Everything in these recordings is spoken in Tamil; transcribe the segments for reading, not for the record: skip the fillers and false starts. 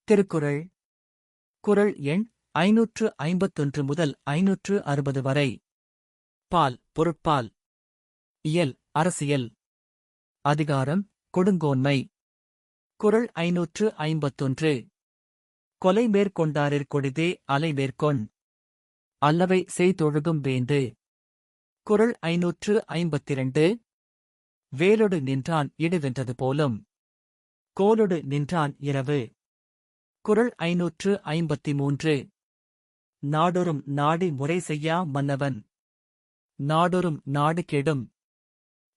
திருக்குறள் குறள் எண் 551 முதல் 560 வரை. பால் பொருட்பால். இயல் அரசியல். அதிகாரம் கொடுங்கோன்மை. குறள் 551. கொலை மேற்கொண்டாரிற் கொடிதே அலை மேற்கொண் அல்லவை செய்தொழுகும் வேந்து. குறள் 552. வேலொடு நின்றான் இடு வென்றது போலும் கோலொடு நின்றான் இரவு. குறள் 553. நாடொறும் நாடி முறை செய்யா மன்னவன் நாடொறும் நாடு கெடும்.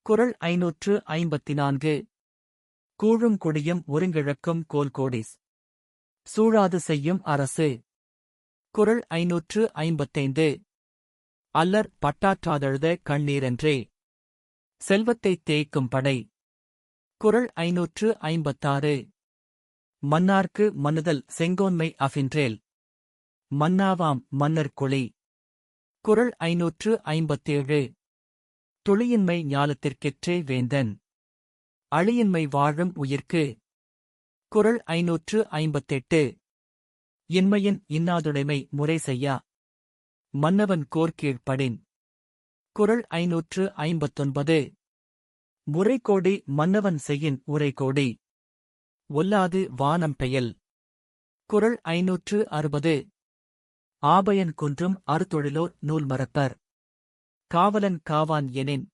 குறள் 554. கூழும் குடியும் ஒருங்கிழக்கும் கோல்கோடிஸ் சூழாது செய்யும் அரசு. குறள் 555. அல்லர் பட்டாற்றாதழுத கண்ணீரன்றே செல்வத்தைத் தேய்க்கும் படை. குறள் 556. மன்னார்க்கு மன்னுதல் செங்கோன்மை அஃபின்றேல் மன்னாவாம் மன்னர் குழி. குறள் 557. துளியின்மை ஞாலத்திற்கெற்றே வேந்தன் அழியின்மை வாழும் உயிர்க்கு. குறள் 558. இன்மையின் இன்னாதுடைமை முறை செய்யா மன்னவன் கோர்கீழ்ப்படின். குறள் 559. முறைகோடி மன்னவன் செய்யின் உரைகோடி ஒல்லாது வானம் பெயல். குறள் 560. ஆபயன் குன்றும் அறுதொழிலோர் நூல் மறப்பர் காவலன் காவான் எனின்.